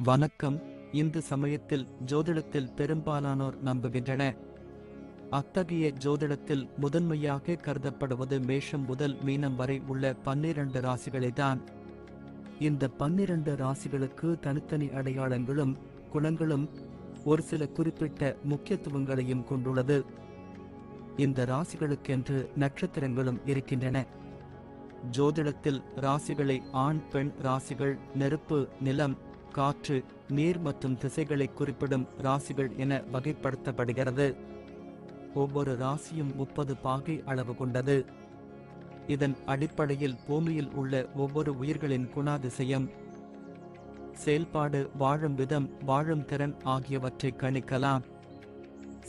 வணக்கம். இந்து சமயத்தில் ஜோதிடத்தில் பெரும்பாலானோர் நம்புகின்றன. அத்தகைய ஜோதிடத்தில் முதன்மையாக கருதப்படுவது மேஷம் முதல் மீனம் வரை உள்ள 12 ராசிகளேதான். இந்த 12 ராசிகளுக்கு தனித்தனி அடையாளங்களும் குணங்களும் ஒரு சில குறிப்பிட்ட முக்கியத்துவங்களையும் கொண்டுள்ளது. இந்த ராசிகளுக்கென்று நட்சத்திரங்களும் இருக்கின்றன. ஜோதிடத்தில் ராசிகளை ஆண் பெண் ராசிகள், நெருப்பு, நிலம், காற்று, நீர் மற்றும் திசைகளை குறிப்பிடும் ராசிகள் என வகைப்படுத்தப்படுகிறது. ஒவ்வொரு ராசியும் 30 பாகை அளவு கொண்டது. இதன் அடிப்படையில் பூமியில் உள்ள ஒவ்வொரு உயிர்களின் குணாதிசயம், செயல்பாடு, வாழும் விதம், வாழும் திறன் ஆகியவற்றை கணிக்கலாம்.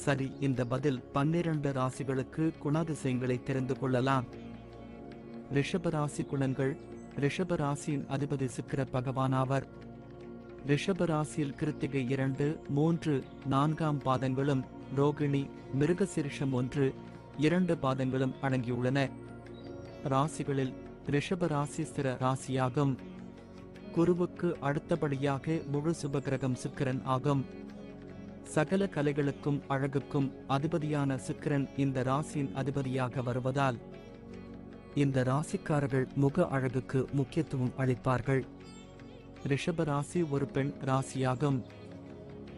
சரி, இந்த பதில் 12 ராசிகளுக்கு குணாதிசயங்களை தெரிந்து கொள்ளலாம். ரிஷபராசி குணங்கள். ரிஷபராசியின் அதிபதி சுக்கிர பகவானாவர். ரிஷபராசியில் கிருத்திகை 2, 3, 4 பாதங்களும், ரோகிணி, மிருகசிரிஷம் 1, 2 பாதங்களும் அடங்கியுள்ளன. ராசிகளில் ரிஷபராசி ஸ்திர ராசியாகும். குருவுக்கு அடுத்தபடியாக முழு சுபகிரகம் சுக்கிரன் ஆகும். சகல கலைகளுக்கும் அழகுக்கும் அதிபதியான சுக்கிரன் இந்த ராசியின் அதிபதியாக வருவதால் இந்த ராசிக்காரர்கள் முக அழகுக்கு முக்கியத்துவம் அளிப்பார்கள். ரிஷபராசி ஒரு பெண் ராசியாகும்.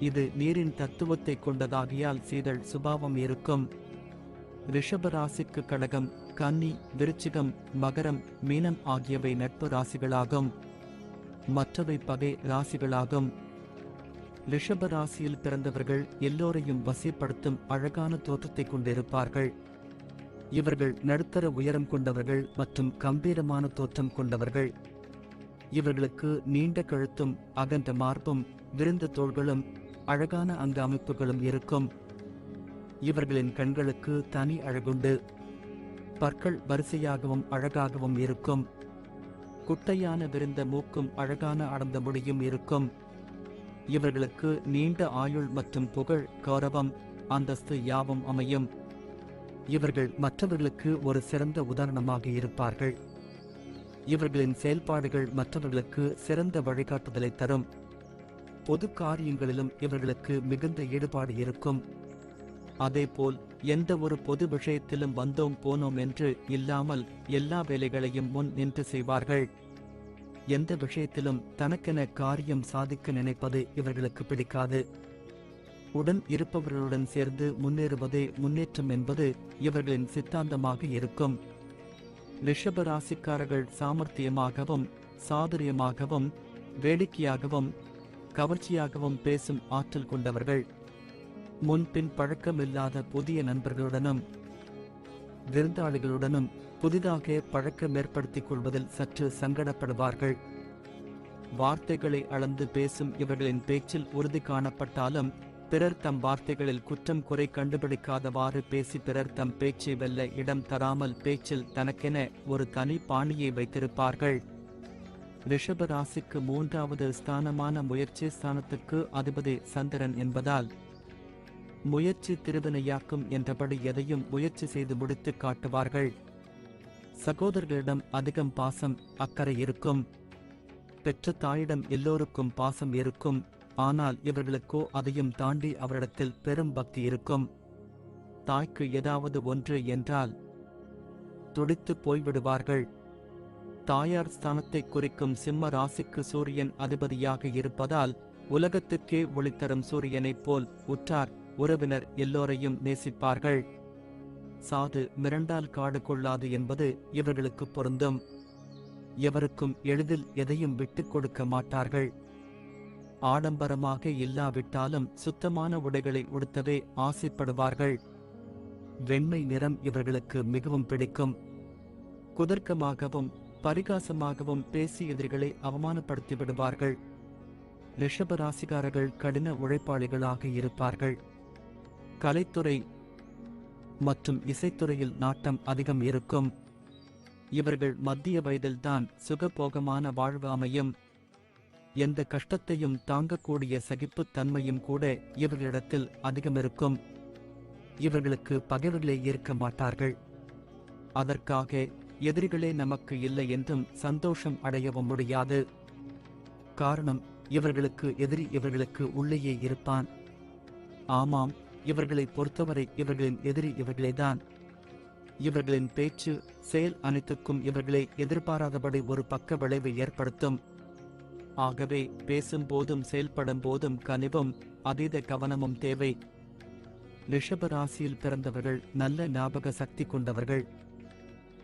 இது நீரின் தத்துவத்தை கொண்டதாகியால் சீதள் சுபாவம் இருக்கும். ரிஷபராசிக்கு கடகம், கன்னி, விருச்சிகம், மகரம், மீனம் ஆகியவை நட்பு ராசிகளாகும். மற்றவை பகை ராசிகளாகும். ரிஷபராசியில் பிறந்தவர்கள் எல்லோரையும் வசிப்படுத்தும் அழகான தோற்றத்தை கொண்டிருப்பார்கள். இவர்கள் நடுத்தர உயரம் கொண்டவர்கள் மற்றும் கம்பீரமான தோற்றம் கொண்டவர்கள். இவர்களுக்கு நீண்ட கழுத்தும் அகன்ற மார்பும் விரிந்த தோள்களும் அழகான அங்க அமைப்புகளும் இருக்கும். இவர்களின் கண்களுக்கு தனி அழகுண்டு. பற்கள் வரிசையாகவும் அழகாகவும் இருக்கும். குட்டையான விரிந்த மூக்கும் அழகான அடர்ந்த முடியும் இருக்கும். இவர்களுக்கு நீண்ட ஆயுள் மற்றும் புகழ், கௌரவம், அந்தஸ்து யாவும் அமையும். இவர்கள் மற்றவர்களுக்கு ஒரு சிறந்த உதாரணமாக இருப்பார்கள். இவர்களின் செயல்பாடுகள் மற்றவர்களுக்கு சிறந்த வழிகாட்டுதலை தரும். பொது காரியங்களிலும் இவர்களுக்கு மிகுந்த ஈடுபாடு இருக்கும். அதேபோல் எந்த ஒரு பொது விஷயத்திலும் வந்தோம் போனோம் என்று இல்லாமல் எல்லா வேலைகளையும் முன் நின்று செய்வார்கள். எந்த விஷயத்திலும் தனக்கென காரியம் சாதிக்க நினைப்பது இவர்களுக்கு பிடிக்காது. உடன் இருப்பவர்களுடன் சேர்ந்து முன்னேறுவதே முன்னேற்றம் என்பது இவர்களின் சித்தாந்தமாக இருக்கும். ரிஷபராசிக்காரர்கள் சாமர்த்தியமாகவும் சாதுரியமாகவும் வேடிக்கையாகவும் கவர்ச்சியாகவும் பேசும் ஆற்றல் கொண்டவர்கள். முன்பின் பழக்கமில்லாத புதிய நண்பர்களுடனும் விருந்தாளிகளுடனும் புதிதாக பழக்கம் ஏற்படுத்திக் கொள்வதில் சற்று சங்கடப்படுவார்கள். வார்த்தைகளை அளந்து பேசும் இவர்களின் பேச்சில் உறுதி காணப்பட்டாலும் பிறர் தம் வார்த்தைகளில் குற்றம் குறை கண்டுபிடிக்காதவாறு பேசி பிறர் தம் பேச்சை வெல்ல இடம் தராமல் பேச்சில் தனக்கென ஒரு தனி பாணியை வைத்திருப்பார்கள். ரிஷபராசிக்கு 3வது ஸ்தானமான முயற்சி ஸ்தானத்துக்கு அதிபதி சந்திரன் என்பதால் முயற்சி திருவினையாக்கும் என்றபடி எதையும் முயற்சி செய்து முடித்து காட்டுவார்கள். சகோதரர்களிடம் அதிகம் பாசம், அக்கறை இருக்கும். பெற்ற தாயிடம் எல்லோருக்கும் பாசம் இருக்கும். ஆனால் இவர்களுக்கோ அதையும் தாண்டி அவரிடத்தில் பெரும் பக்தி இருக்கும். தாய்க்கு ஏதாவது ஒன்று என்றால் துடித்து போய்விடுவார்கள். தாயார் ஸ்தானத்தை குறிக்கும் சிம்ம ராசிக்கு சூரியன் அதிபதியாக இருப்பதால் உலகத்துக்கே ஒளித்தரும் சூரியனைப் போல் உற்றார் உறவினர் எல்லோரையும் நேசிப்பார்கள். சாது மிரண்டால் காடு கொள்ளாது என்பது இவர்களுக்கு பொருந்தும். எவருக்கும் எளிதில் எதையும் விட்டுக் கொடுக்க மாட்டார்கள். ஆடம்பரமாக இல்லாவிட்டாலும் சுத்தமான உடைகளை உடுத்தவே ஆசைப்படுவார்கள். வெண்மை நிறம் இவர்களுக்கு மிகவும் பிடிக்கும். குதர்க்கமாகவும் பரிகாசமாகவும் பேசி எதிரிகளை அவமானப்படுத்தி விடுவார்கள். ரிஷபராசிக்காரர்கள் கடின உழைப்பாளிகளாக இருப்பார்கள். கலைத்துறை மற்றும் இசைத்துறையில் நாட்டம் அதிகம் இருக்கும். இவர்கள் மத்திய வயதில்தான் சுகபோகமான வாழ்வு அமையும். எந்த கஷ்டத்தையும் தாங்கக்கூடிய சகிப்புத் தன்மையும் கூட இவர்களிடத்தில் அதிகமிருக்கும். இவர்களுக்கு பகைவர்களே இருக்க மாட்டார்கள். அதற்காக எதிரிகளே நமக்கு இல்லை என்றும் சந்தோஷம் அடையவும் முடியாது. காரணம், இவர்களுக்கு எதிரி இவர்களுக்கு உள்ளேயே இருப்பான். ஆமாம், இவர்களை பொறுத்தவரை இவர்களின் எதிரி இவர்களேதான். இவர்களின் பேச்சு, செயல் அனைத்துக்கும் இவர்களை எதிர்பாராதபடி ஒரு பக்க விளைவை ஏற்படுத்தும். ஆகவே பேசும் போதும் செயல்படும் போதும் கனிவும் அதீத கவனமும் தேவை. ரிஷப ராசியில் பிறந்தவர்கள் நல்ல ஞாபக சக்தி கொண்டவர்கள்.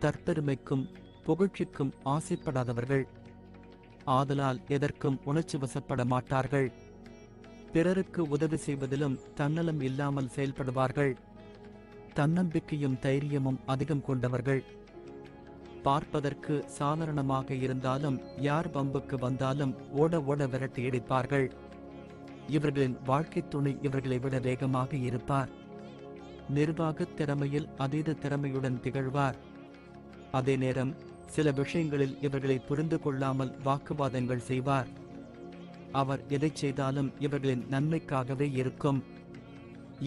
தற்பெருமைக்கும் புகழ்ச்சிக்கும் ஆசைப்படாதவர்கள். ஆதலால் எதற்கும் உணர்ச்சி வசப்பட மாட்டார்கள். பிறருக்கு உதவி செய்வதிலும் தன்னலம் இல்லாமல் செயல்படுவார்கள். தன்னம்பிக்கையும் தைரியமும் அதிகம் கொண்டவர்கள். பார்ப்பதற்கு சாதாரணமாக இருந்தாலும் யார் வம்புக்கு வந்தாலும் ஓட ஓட விரட்டி அடிப்பார்கள். இவர்களின் வாழ்க்கை துணை இவர்களை விட வேகமாக இருப்பார். நிர்வாகத் திறமையில் அதீத திறமையுடன் திகழ்வார். அதே நேரம் சில விஷயங்களில் இவர்களை புரிந்து கொள்ளாமல் வாக்குவாதங்கள் செய்வார். அவர் எதை செய்தாலும் இவர்களின் நன்மைக்காகவே இருக்கும்.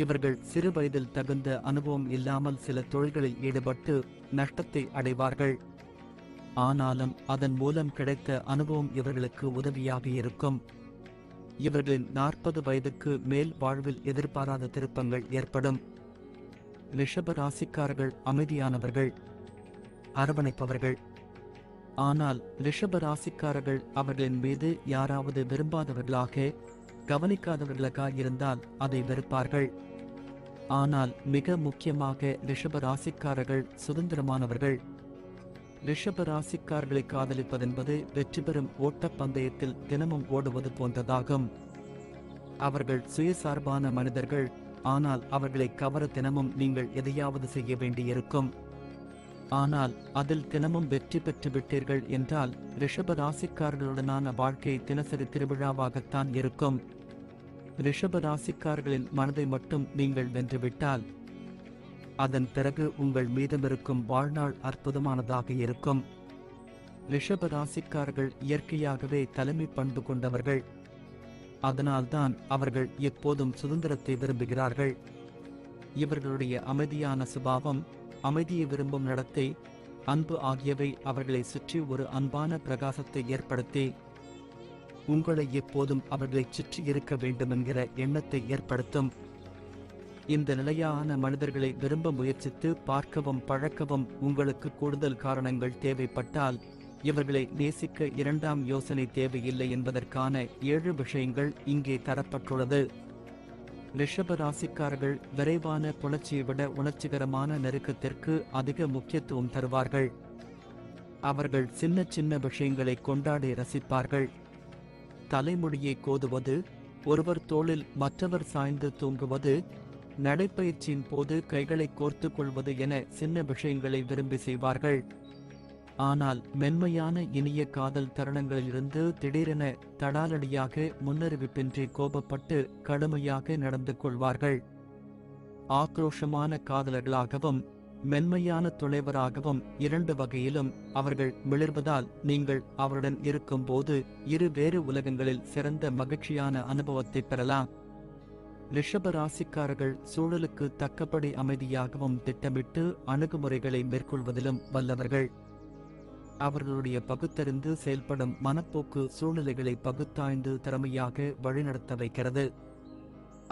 இவர்கள் சிறு வயதில் தகுந்த அனுபவம் இல்லாமல் சில தொழில்களில் ஈடுபட்டு நஷ்டத்தை அடைவார்கள். ஆனாலும் அதன் மூலம் கிடைத்த அனுபவம் இவர்களுக்கு உதவியாக இருக்கும். இவர்களின் 40 வயதுக்கு மேல் வாழ்வில் எதிர்பாராத திருப்பங்கள் ஏற்படும். ரிஷப ராசிக்காரர்கள் அமைதியானவர்கள், அரவணைப்பவர்கள். ஆனால் ரிஷப ராசிக்காரர்கள் அவர்களின் மீது யாராவது விரும்பாதவர்களாக, கவனிக்காதவர்களாக இருந்தால் அதை வெறுப்பார்கள். ஆனால் மிக முக்கியமாக ரிஷப ராசிக்காரர்கள் சுதந்திரமானவர்கள். ரிஷப ராசிக்காரர்களை காதலிப்பதென்பது வெற்றி பெறும் ஓட்டப்பந்தயத்தில் தினமும் ஓடுவது போன்றதாகும். அவர்கள் சுயசார்பான மனிதர்கள். ஆனால் அவர்களை கவர தினமும் நீங்கள் எதையாவது செய்ய வேண்டியிருக்கும். ஆனால் அதில் தினமும் வெற்றி பெற்று விட்டீர்கள் என்றால் ரிஷப ராசிக்காரர்களுடனான வாழ்க்கை தினசரி திருவிழாவாகத்தான் இருக்கும். ரிஷப ராசிக்காரர்களின் மனதை மட்டும் நீங்கள் வென்றுவிட்டால் அதன் பிறகு உங்கள் மீதமிருக்கும் வாழ்நாள் அற்புதமானதாக இருக்கும். ரிஷப ராசிக்காரர்கள் இயற்கையாகவே தலைமை பண்பு கொண்டவர்கள். அதனால்தான் அவர்கள் எப்போதும் சுதந்திரத்தை விரும்புகிறார்கள். இவர்களுடைய அமைதியான சுபாவம், அமைதியை விரும்பும் நடத்தை, அன்பு ஆகியவை அவர்களை சுற்றி ஒரு அன்பான பிரகாசத்தை ஏற்படுத்தி உங்களை எப்போதும் அவர்களை சுற்றி இருக்க வேண்டுமென்கிற எண்ணத்தை ஏற்படுத்தும். இந்த நிலையான மனிதர்களை விரும்ப முயற்சித்து பார்க்கவும் பழக்கவும் உங்களுக்கு கூடுதல் காரணங்கள் தேவைப்பட்டால் இவர்களை நேசிக்க இரண்டாம் யோசனை தேவையில்லை என்பதற்கான 7 விஷயங்கள் இங்கே தரப்பட்டுள்ளது. ரிஷப ராசிக்காரர்கள் விரைவான புணர்ச்சியை விட உணர்ச்சிகரமான நெருக்கத்திற்கு அதிக முக்கியத்துவம் தருவார்கள். அவர்கள் சின்ன சின்ன விஷயங்களை கொண்டாடி ரசிப்பார்கள். தலைமுடியை கோதுவது, ஒருவர் தோளில் மற்றவர் சாய்ந்து தூங்குவது, நடைப்பயிற்சியின் போது கைகளை கோர்த்து கொள்வது என சின்ன விஷயங்களை விரும்பி செய்வார்கள். ஆனால் மென்மையான இனிய காதல் தருணங்களிலிருந்து திடீரென தடாலடியாக முன்னறிவிப்பின்றி கோபப்பட்டு கடுமையாக நடந்து கொள்வார்கள். ஆக்ரோஷமான காதலர்களாகவும் மென்மையான துணைவராகவும் 2 வகையிலும் அவர்கள் மிளர்வதால் நீங்கள் அவருடன் இருக்கும்போது இரு வேறு உலகங்களில் சிறந்த மகிழ்ச்சியான அனுபவத்தை பெறலாம். ரிஷப ராசிக்காரர்கள் சூழலுக்கு தக்கபடி அமைதியாகவும் திட்டமிட்டு அணுகுமுறைகளை மேற்கொள்வதிலும் வல்லவர்கள். அவர்களுடைய பகுத்தறிந்து செயல்படும் மனப்போக்கு சூழ்நிலைகளை பகுத்தாய்ந்து திறமையாக வழிநடத்த வைக்கிறது.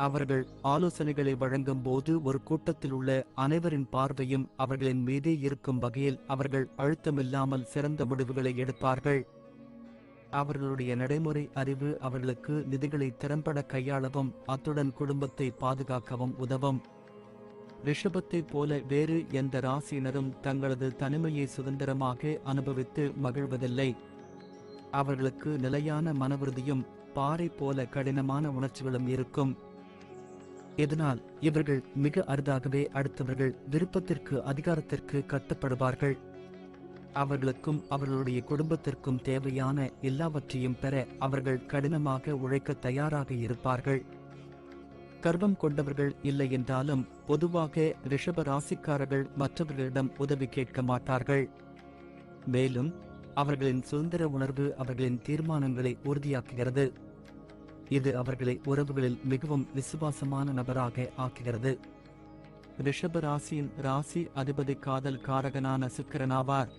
அவர்கள் ஆலோசனைகளை வழங்கும் போது ஒரு கூட்டத்தில் உள்ள அனைவரின் பார்வையும் அவர்களின் மீதே இருக்கும் வகையில் அவர்கள் அழுத்தமில்லாமல் சிறந்த முடிவுகளை எடுப்பார்கள். அவர்களுடைய நடைமுறை அறிவு அவர்களுக்கு நிதிகளை திறம்பட கையாளவும் அத்துடன் குடும்பத்தை பாதுகாக்கவும் உதவும். ரிஷபத்தைப் போல வேறு எந்த ராசியினரும் தங்களது தனிமையை சுதந்திரமாக அனுபவித்து மகிழ்வதில்லை. அவர்களுக்கு நிலையான மனவுறுதியும் பாறை போல கடினமான உணர்ச்சிகளும் இருக்கும். இதனால் இவர்கள் மிக அரிதாகவே அடுத்தவர்கள் விருப்பத்திற்கு அதிகாரத்திற்கு கட்டுப்படுவார்கள். அவர்களுக்கும் அவர்களுடைய குடும்பத்திற்கும் தேவையான எல்லாவற்றையும் பெற அவர்கள் கடினமாக உழைக்க தயாராக இருப்பார்கள். கர்வம் கொண்டவர்கள் இல்லை என்றாலும் பொதுவாக ரிஷப ராசிக்காரர்கள் மற்றவர்களிடம் உதவி கேட்க மாட்டார்கள். மேலும் அவர்களின் சுதந்திர உணர்வு அவர்களின் தீர்மானங்களை உறுதியாக்குகிறது. இது அவர்களை உறவுகளில் மிகவும் விசுவாசமான நபராக ஆக்குகிறது. ரிஷப ராசியின் ராசி அதிபதி காதல் காரகனான சுக்கிரனாவார்.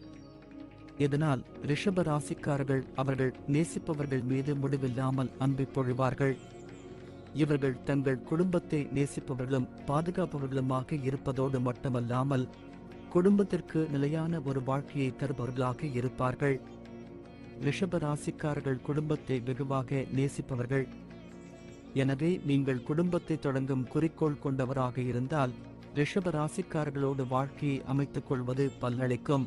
இதனால் ரிஷப ராசிக்காரர்கள் அவர்கள் நேசிப்பவர்கள் மீது முடிவில்லாமல் அன்பை பொழிவார்கள். இவர்கள் தங்கள் குடும்பத்தை நேசிப்பவர்களும் பாதுகாப்பவர்களுமாக இருப்பதோடு மட்டுமல்லாமல் குடும்பத்திற்கு நிலையான ஒரு வாழ்க்கையை தருபவர்களாக இருப்பார்கள். ரிஷப ராசிக்காரர்கள் குடும்பத்தை வெகுவாக நேசிப்பவர்கள். எனவே நீங்கள் குடும்பத்தை தொடங்கும் குறிக்கோள் கொண்டவராக இருந்தால் ரிஷப ராசிக்காரர்களோடு வாழ்க்கையை அமைத்துக் கொள்வது பலனளிக்கும்.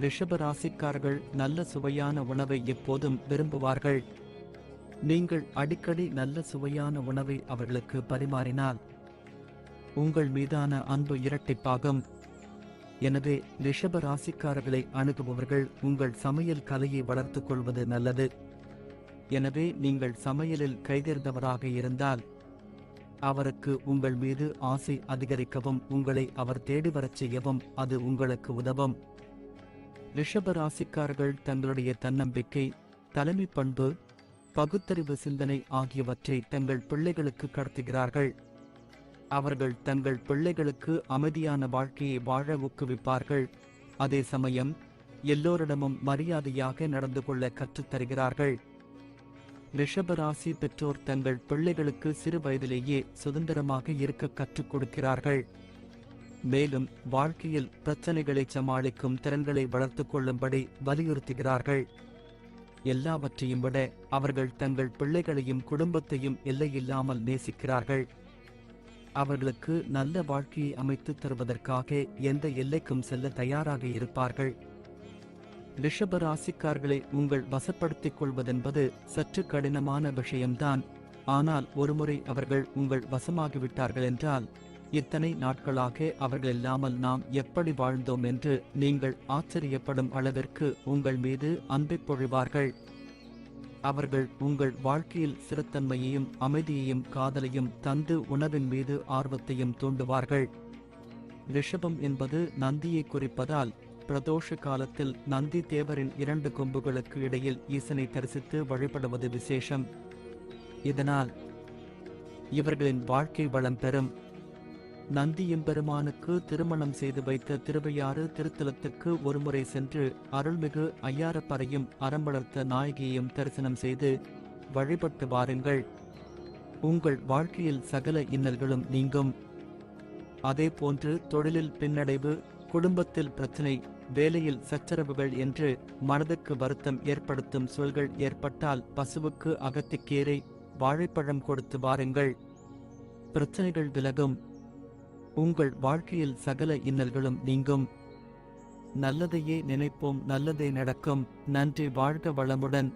ரிஷப ராசிக்காரர்கள் நல்ல சுவையான உணவை எப்போதும் விரும்புவார்கள். நீங்கள் அடிக்கடி நல்ல சுவையான உணவை அவர்களுக்கு பரிமாறினால் உங்கள் மீதான அன்பு இரட்டிப்பாகும். எனவே ரிஷப ராசிக்காரர்களை அணுகுபவர்கள் உங்கள் சமையல் கலையை வளர்த்துக் கொள்வது நல்லது. எனவே நீங்கள் சமையலில் கைதேர்ந்தவராக இருந்தால் அவருக்கு உங்கள் மீது ஆசை அதிகரிக்கவும் உங்களை அவர் தேடி வரச் செய்யவும் அது உங்களுக்கு உதவும். ரிஷப ராசிக்காரர்கள் தங்களுடைய தன்னம்பிக்கை, தலைமை பண்பு, பகுத்தறிவு சிந்தனை ஆகியவற்றை தங்கள் பிள்ளைகளுக்கு கடத்துகிறார்கள். அவர்கள் தங்கள் பிள்ளைகளுக்கு அமைதியான வாழ்க்கையை வாழ ஊக்குவிப்பார்கள். அதே சமயம் எல்லோரிடமும் மரியாதையாக நடந்து கொள்ள கற்றுத்தருகிறார்கள். ரிஷபராசி பெற்றோர் தங்கள் பிள்ளைகளுக்கு சிறு வயதிலேயே சுதந்திரமாக இருக்க கற்றுக் கொடுக்கிறார்கள். மேலும் வாழ்க்கையில் பிரச்சனைகளை சமாளிக்கும் திறன்களை வளர்த்துக் கொள்ளும்படி வலியுறுத்துகிறார்கள். எல்லாவற்றையும் விட அவர்கள் தங்கள் பிள்ளைகளையும் குடும்பத்தையும் எல்லையில்லாமல் நேசிக்கிறார்கள். அவர்களுக்கு நல்ல வாழ்க்கையை அமைத்து தருவதற்காக எந்த எல்லைக்கும் செல்ல தயாராக இருப்பார்கள். ரிஷப ராசிக்காரர்களை உங்கள் வசப்படுத்திக் கொள்வதென்பது சற்று கடினமான விஷயம்தான். ஆனால் ஒருமுறை அவர்கள் உங்கள் வசமாகிவிட்டார்கள் என்றால் இத்தனை நாட்களாக அவர்கள் இல்லாமல் நாம் எப்படி வாழ்ந்தோம் என்று நீங்கள் ஆச்சரியப்படும் அளவிற்கு உங்கள் மீது அன்பை பொழிவார்கள். அவர்கள் உங்கள் வாழ்க்கையில் ஸ்திரத்தன்மையையும் அமைதியையும் காதலையும் தந்து உணவின் மீது ஆர்வத்தையும் தூண்டுவார்கள். ரிஷபம் என்பது நந்தியை குறிப்பதால் பிரதோஷ காலத்தில் நந்தி தேவரின் 2 கொம்புகளுக்கு இடையில் ஈசனை தரிசித்து வழிபடுவது விசேஷம். இதனால் இவர்களின் வாழ்க்கை வளம் பெறும். நந்தியெம்பெருமானுக்கு திருமணம் செய்து வைத்த திருவையாறு திருத்தலத்துக்கு ஒருமுறை சென்று அருள்மிகு ஐயாரப்பரையும் அறம் வளர்த்த நாயகியையும் தரிசனம் செய்து வழிபட்டு வாருங்கள். உங்கள் வாழ்க்கையில் சகல இன்னல்களும் நீங்கும். அதேபோன்று தொழிலில் பின்னடைவு, குடும்பத்தில் பிரச்சனை, வேலையில் சச்சரவுகள் என்று மனதுக்கு வருத்தம் ஏற்படுத்தும் சூழல்கள் ஏற்பட்டால் பசுவுக்கு அகத்திக்கீரை, வாழைப்பழம் கொடுத்து வாருங்கள். பிரச்சனைகள் விலகும். உங்கள் வாழ்க்கையில் சகல இன்னல்களும் நீங்கும். நல்லதையே நினைப்போம், நல்லதே நடக்கும். நன்றி. வாழ்க வளமுடன்.